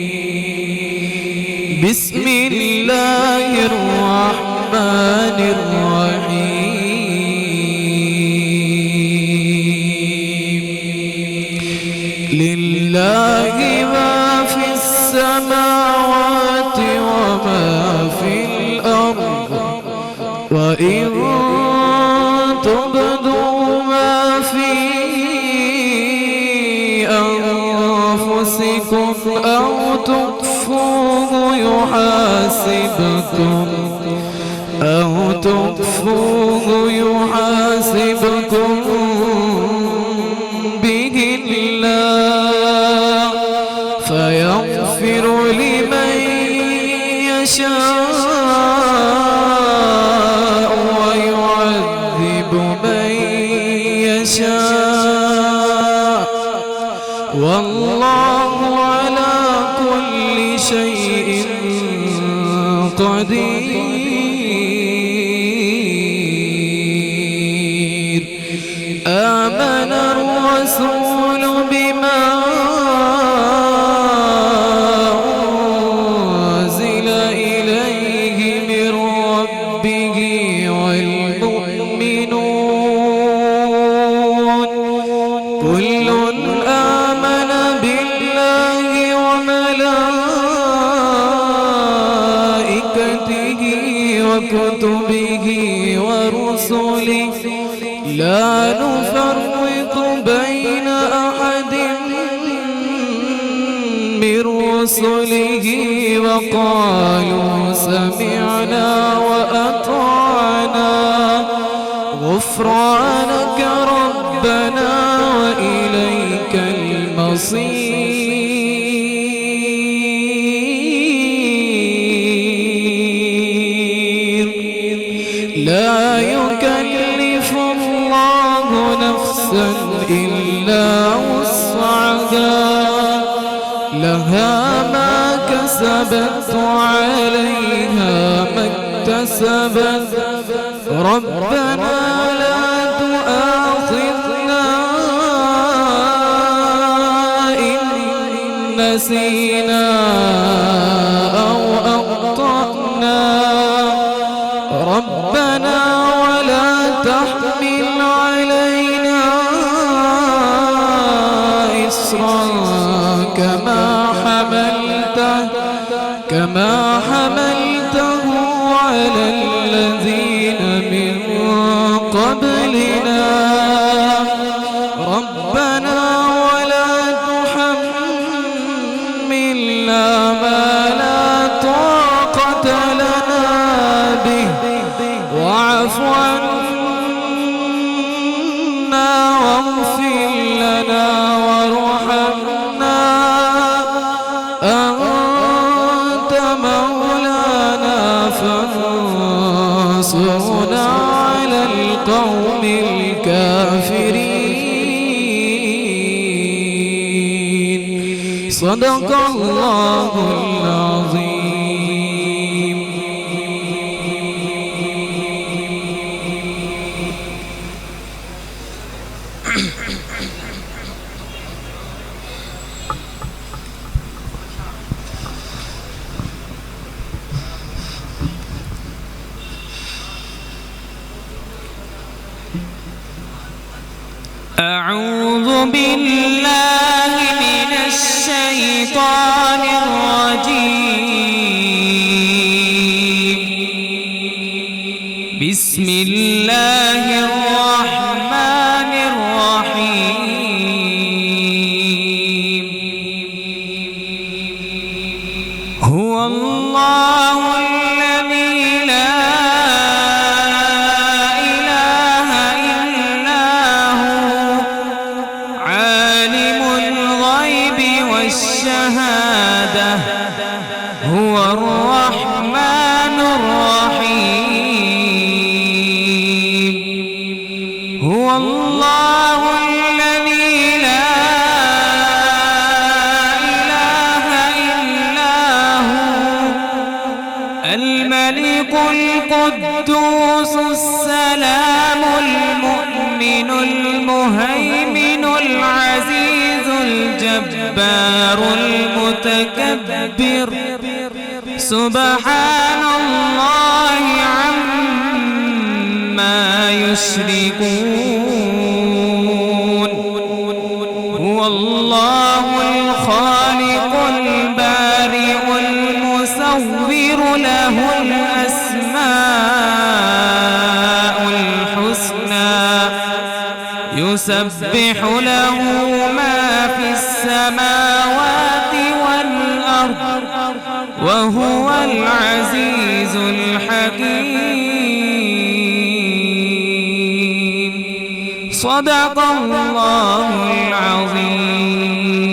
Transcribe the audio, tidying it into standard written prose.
الرجيم بسم الله الرحمن الرحيم لله ما في السماوات وما في الأرض وإن تبدوا ما في أنفسكم أو تخفوه يحاسبكم به الله فيغفر لمن يشاء ويعذب من يشاء والله على كل شيء قدير آمن الرسول بما أنزل إليه من ربه والمؤمنون كل آمن بالله وملائكته وكتبه ورسله لا نفرق بين أحد من رسله وقالوا سمعنا وأطعنا غفرانك ربنا وإليك المصير لا يكلف الله نفسا إلا وسعها لها ما كسبت وعليها ما اكتسبت ربنا لا تؤاخذنا إن نسينا أو أخطأنا ربنا ولا تحمل علينا إصرا كما حملته على الذين من قبلنا ربنا ولا تحملنا ما لا طاقة لنا به واعف عنا واغفر لنا وارحمنا أنت مولانا فانصرنا على القوم الكافرين صدق الله العظيم أعوذ بالله من الشيطان الرجيم بسم الله الرحمن الرحيم هو الله الذي لا إله إلا هو عالم الغيب والشهادة هو الرحمن الرحيم المهيمن العزيز الجبار المتكبر سبحان الله عما يشركون هو الله الخالق البارئ المصور له الأسماء الحسنى يسبح له ما في السماوات والأرض وهو العزيز الحكيم صدق الله العظيم.